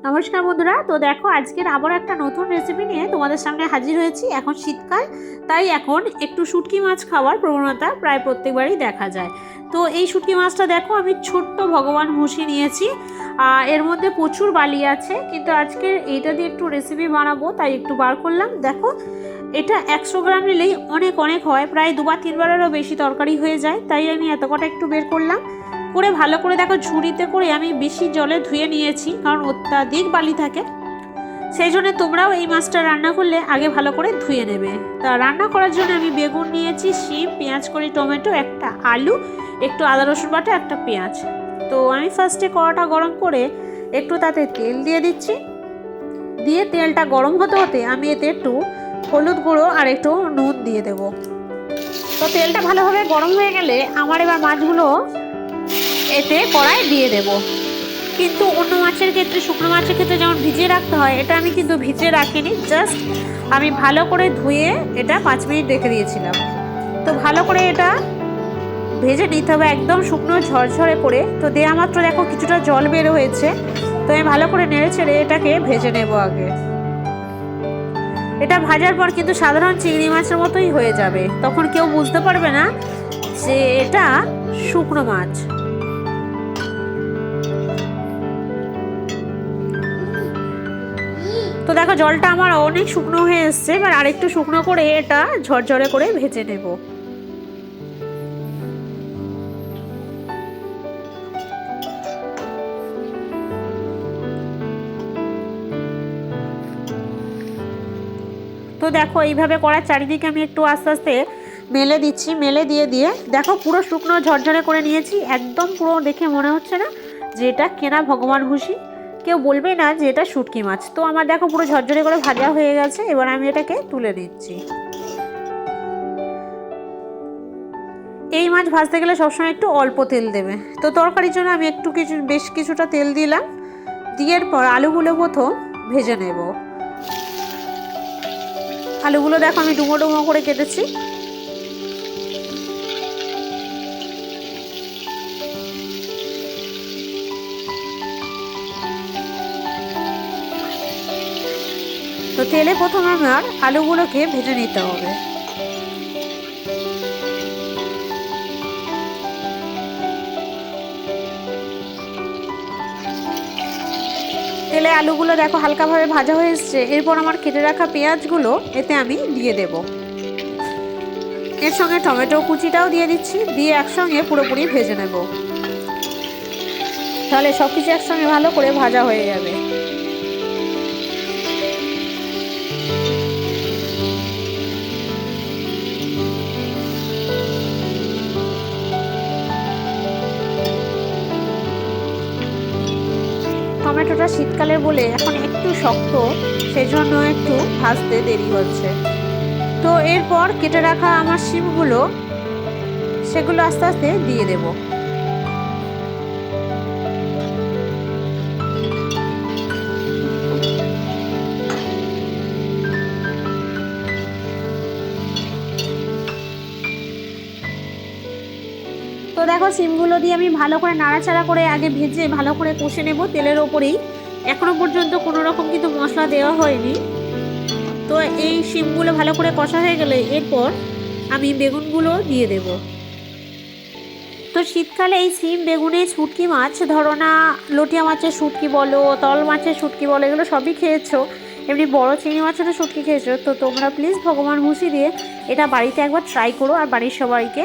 নমস্কার বন্ধুরা, তো দেখো আজকের আবার একটা নতুন রেসিপি নিয়ে তোমাদের সামনে হাজির হয়েছি। এখন শীতকাল, তাই এখন একটু শুটকি মাছ খাওয়ার প্রবণতা প্রায় প্রত্যেকবারই দেখা যায়। তো এই শুটকি মাছটা দেখো আমি ছোট্ট ভগবান ভুষি নিয়েছি। এর মধ্যে প্রচুর বালি আছে, কিন্তু আজকে এইটা দিয়ে একটু রেসিপি বানাবো তাই একটু বার করলাম। দেখো এটা 100 গ্রাম নিলেই অনেক অনেক হয়, প্রায় দুবার তিনবারেরও বেশি তরকারি হয়ে যায়, তাই আমি এত কটা একটু বের করলাম। করে ভালো করে দেখো ঝুড়িতে করে আমি বেশি জলে ধুয়ে নিয়েছি, কারণ অত্যাধিক বালি থাকে। সেই জন্য তোমরাও এই মাছটা রান্না করলে আগে ভালো করে ধুয়ে নেবে। তা রান্না করার জন্য আমি বেগুন নিয়েছি, শিম, পেঁয়াজ কলি, টমেটো, একটা আলু, একটু আদা রসুন বাটা, একটা পেঁয়াজ। তো আমি ফার্স্টে কড়াটা গরম করে একটু তাতে তেল দিয়ে দিচ্ছি। দিয়ে তেলটা গরম হতে হতে আমি এতে একটু হলুদ গুঁড়ো আর একটু নুন দিয়ে দেব। তো তেলটা ভালোভাবে গরম হয়ে গেলে আমার এবার মাছগুলো এতে কড়াই দিয়ে দেব। কিন্তু অন্য মাছের ক্ষেত্রে, শুকনো মাছের ক্ষেত্রে যেমন ভিজিয়ে রাখতে হয়, এটা আমি কিন্তু ভিজিয়ে রাখিনি। জাস্ট আমি ভালো করে ধুয়ে এটা 5 মিনিট রেখে দিয়েছিলাম। তো ভালো করে এটা ভেজে নিতে হবে একদম শুকনো ঝরঝরে করে। তো দেওয়া মাত্র দেখো কিছুটা জল বের হয়েছে। তো আমি ভালো করে নেড়ে চেড়ে এটাকে ভেজে নেব আগে। এটা ভাজার পর কিন্তু সাধারণ চিংড়ি মাছের মতোই হয়ে যাবে, তখন কেউ বুঝতে পারবে না যে এটা শুকনো মাছ। তো দেখো জলটা আমার অনেক শুকনো হয়ে এসছে, এবার আরেকটু শুকনো করে এটা ঝরঝরে করে ভেজে নেব। তো দেখো এইভাবে করার চারিদিকে আমি একটু আস্তে আস্তে মেলে দিচ্ছি, মেলে দিয়ে দিয়ে দেখো পুরো শুকনো ঝরঝরে করে নিয়েছি। একদম পুরো দেখে মনে হচ্ছে না যে এটা কেনা ভগবান ভুষি, কেউ বলবে না যে এটা শুটকি মাছ। তো আমার দেখো পুরো ঝরঝরে করে ভাজা হয়ে গেছে, এবার আমি এটাকে তুলে দিচ্ছি। এই মাছ ভাজতে গেলে সবসময় একটু অল্প তেল দেবে। তো তরকারির জন্য আমি একটু বেশ কিছুটা তেল দিলাম। দিয়ের পর আলুগুলো প্রথম ভেজে নেব। আলুগুলো দেখো আমি ডুমো ডুমো করে কেটেছি। তো তেলে প্রথমে আমার আলুগুলোকে ভেজে নিতে হবে। তেলে আলুগুলো দেখো হালকাভাবে ভাজা হয়ে এসছে। এরপর আমার কেটে রাখা পেঁয়াজগুলো এতে আমি দিয়ে দেব। এর সঙ্গে টমেটো কুচিটাও দিয়ে দিচ্ছি, দিয়ে একসঙ্গে পুরোপুরি ভেজে নেব। তাহলে সব কিছু একসঙ্গে ভালো করে ভাজা হয়ে যাবে। টমেটোটা শীতকালের বলে এখন একটু শক্ত, সেজন্য একটু ভাজতে দেরি হচ্ছে। তো এরপর কেটে রাখা আমার শিমগুলো, সেগুলো আস্তে আস্তে দিয়ে দেব। তো দেখো সিমগুলো দিয়ে আমি ভালো করে নাড়াচাড়া করে আগে ভেজে ভালো করে কষে নেব তেলের ওপরেই। এখনো পর্যন্ত কোনো রকম কিন্তু মশলা দেওয়া হয়নি। তো এই সিমগুলো ভালো করে কষা হয়ে গেলে এরপর আমি বেগুনগুলো দিয়ে দেব। তো শীতকালে এই সিম বেগুনে শুটকি মাছ, ধরো না লটিয়া মাছের শুটকি বলো, তল মাছের শুটকি বলো, এগুলো সবই খেয়েছো। এমনি বড় চিংড়ি মাছেরও শুটকি খেয়েছো। তো তোমরা প্লিজ ভগবান ভুষি দিয়ে এটা বাড়িতে একবার ট্রাই করো আর বাড়ির সবাইকে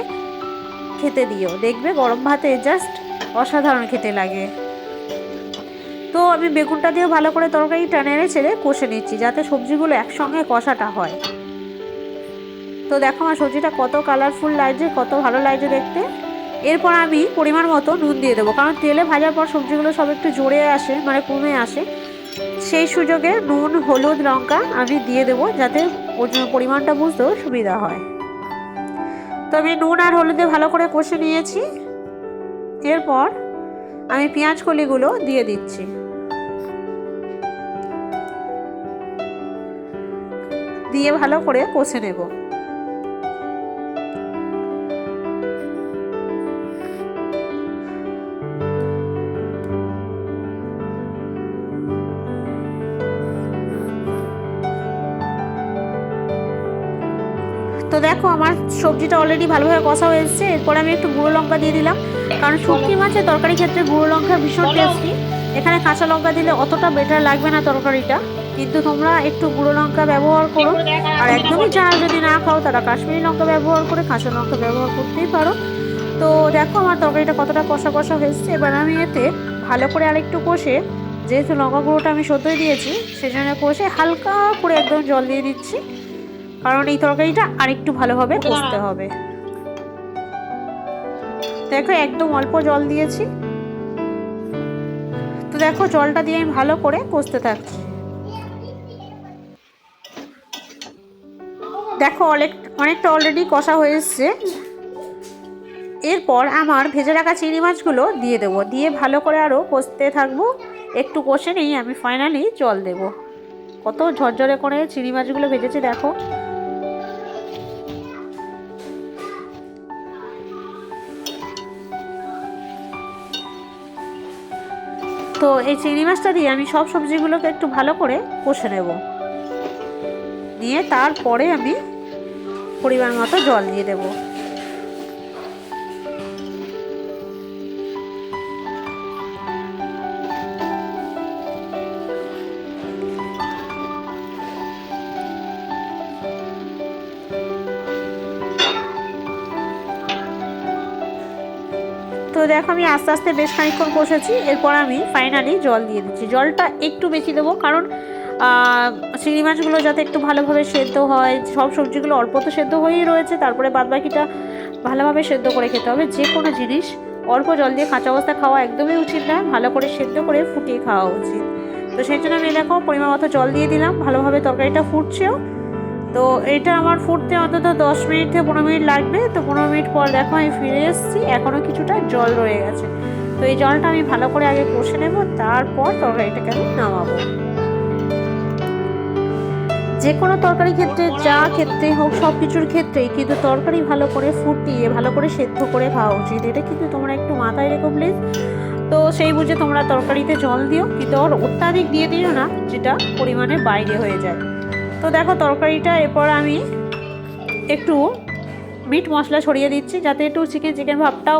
খেতে দিও, দেখবে গরম ভাতে জাস্ট অসাধারণ খেতে লাগে। তো আমি বেগুনটা দিয়ে ভালো করে তরকারিটা নেড়ে ছেড়ে কষে নিচ্ছি, যাতে সবজিগুলো একসঙ্গে কষাটা হয়। তো দেখো আমার সবজিটা কত কালারফুল লাগছে, কত ভালো লাগছে দেখতে। এরপর আমি পরিমাণ মতো নুন দিয়ে দেবো, কারণ তেলে ভাজার পর সবজিগুলো সব একটু জড়ে আসে, মানে কমে আসে। সেই সুযোগে নুন, হলুদ, লঙ্কা আমি দিয়ে দেবো, যাতে পরিমাণটা বুঝতেও সুবিধা হয়। তো আমি নুন আর হলুদে ভালো করে কষে নিয়েছি। এরপর আমি পেঁয়াজ কলিগুলো দিয়ে দিচ্ছি। দিয়ে ভালো করে কষে নেব। তো দেখো আমার সবজিটা অলরেডি ভালোভাবে কষা হয়ে এসেছে। এরপর আমি একটু গুঁড়ো লঙ্কা দিয়ে দিলাম, কারণ শুটকি মাছের তরকারি ক্ষেত্রে গুঁড়ো লঙ্কা ভীষণ টেস্টি। এখানে কাঁচা লঙ্কা দিলে অতটা বেটার লাগবে না তরকারিটা, কিন্তু তোমরা একটু গুঁড়ো লঙ্কা ব্যবহার করো। আর একদমই ঝাল যদি না খাও তারা কাশ্মীরি লঙ্কা ব্যবহার করে কাঁচা লঙ্কা ব্যবহার করতেই পারো। তো দেখো আমার তরকারিটা কতটা কষা কষা হয়েছে। এবার আমি এতে ভালো করে আরেকটু কষে, যেহেতু লঙ্কা গুঁড়োটা আমি সত্যই দিয়েছি সেজন্য কষে হালকা করে একদম জল দিয়ে দিচ্ছি, কারণ এই তরকারিটা আরেকটু ভালোভাবে কষতে হবে। দেখো একদম অল্প জল দিয়েছি। তো দেখো জলটা দিয়ে আমি ভালো করে কষতে থাকছি। দেখো অনেকটা অলরেডি কষা হয়ে এসছে। এরপর আমার ভেজে রাখা চিংড়ি মাছগুলো দিয়ে দেবো, দিয়ে ভালো করে আরও কষতে থাকবো। একটু কষে নিই আমি ফাইনালি জল দেব। কত ঝরঝরে করে চিংড়ি মাছগুলো ভেজেছি দেখো। তো এই চিংড়ি মাছটা দিয়ে আমি সব সবজিগুলোকে একটু ভালো করে কষে নেব, নিয়ে তারপরে আমি পরিমাণ মতো জল দিয়ে দেবো। তো দেখো আমি আস্তে আস্তে বেশ খানিকক্ষণ কষেছি। এরপর আমি ফাইনালি জল দিয়ে দিচ্ছি। জলটা একটু বেশি দেবো, কারণ চিংড়ি মাছগুলো যাতে একটু ভালোভাবে সেদ্ধ হয়। সব সবজিগুলো অল্প তো সেদ্ধ হয়েই রয়েছে, তারপরে বাদবাকিটা ভালোভাবে সেদ্ধ করে খেতে হবে। যে কোনো জিনিস অল্প জল দিয়ে কাঁচা অবস্থা খাওয়া একদমই উচিত নয়, ভালো করে সেদ্ধ করে ফুটিয়ে খাওয়া উচিত। তো সেই জন্য আমি দেখো পরিমাণ মতো জল দিয়ে দিলাম। ভালোভাবে তরকারিটা ফুটছেও। তো এটা আমার ফুটতে অন্তত 10 মিনিট থেকে 15 মিনিট লাগবে। তো 15 মিনিট পর দেখো আমি ফিরে এসেছি, এখনও কিছুটা জল রয়ে গেছে। তো এই জলটা আমি ভালো করে আগে কষে নেব, তারপর তরকারিটাকে আমি নামাবো। যে কোনো তরকারি ক্ষেত্রে, যা ক্ষেত্রে হোক, সব কিছুর ক্ষেত্রেই কিন্তু তরকারি ভালো করে ফুটিয়ে ভালো করে সেদ্ধ করে খাওয়া উচিত। এটা কিন্তু তোমরা একটু মাথায় রেখো প্লিজ। তো সেই বুঝে তোমরা তরকারিতে জল দিও, কিন্তু অত্যাধিক দিয়ে দিও না যেটা পরিমাণে বাইরে হয়ে যায়। তো দেখো তরকারিটা এরপর আমি একটু মিট মশলা ছড়িয়ে দিচ্ছি, যাতে একটু চিকেন ভাবটাও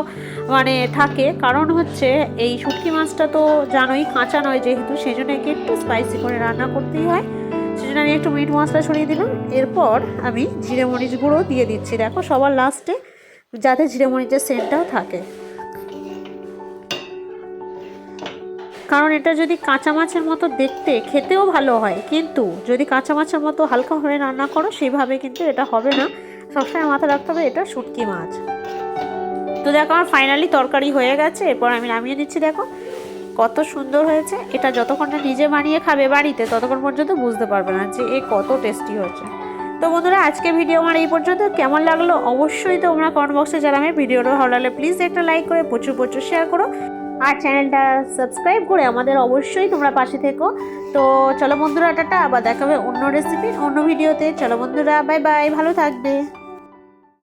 মানে থাকে। কারণ হচ্ছে এই শুটকি মাছটা তো জানোই কাঁচা নয় যেহেতু, সেই জন্য একে একটু স্পাইসি করে রান্না করতেই হয়। সেজন্য আমি একটু মিট মশলা ছড়িয়ে দিলাম। এরপর আমি জিরে মরিচ গুঁড়ো দিয়ে দিচ্ছি দেখো সবার লাস্টে, যাতে জিরে মরিচের সেন্টটাও থাকে। কারণ এটা যদি কাঁচা মাছের মতো দেখতে খেতেও ভালো হয়, কিন্তু যদি কাঁচা মাছের মতো হালকাভাবে রান্না করো সেভাবে কিন্তু এটা হবে না। সবসময় মাথায় রাখতে হবে এটা শুটকি মাছ। তো দেখো আমার ফাইনালি তরকারি হয়ে গেছে। এরপর আমি নামিয়ে নিচ্ছি। দেখো কত সুন্দর হয়েছে। এটা যতক্ষণ না নিজে বানিয়ে খাবে বাড়িতে ততক্ষণ পর্যন্ত বুঝতে পারবে না যে এ কত টেস্টি হয়েছে। তো বন্ধুরা আজকে ভিডিও আমার এই পর্যন্ত। কেমন লাগলো অবশ্যই তোমরা কমেন্ট বক্সে জানাবে। ভিডিওটা ভালো লাগলে প্লিজ একটা লাইক করে প্রচুর প্রচুর শেয়ার করো, আর চ্যানেলটা সাবস্ক্রাইব করে আমাদের অবশ্যই তোমরা পাশে থেকো। তো চলো বন্ধুরা টাটা, আবার দেখাবে অন্য রেসিপি অন্য ভিডিওতে। চলো বন্ধুরা বাই বাই, ভালো থাকবে।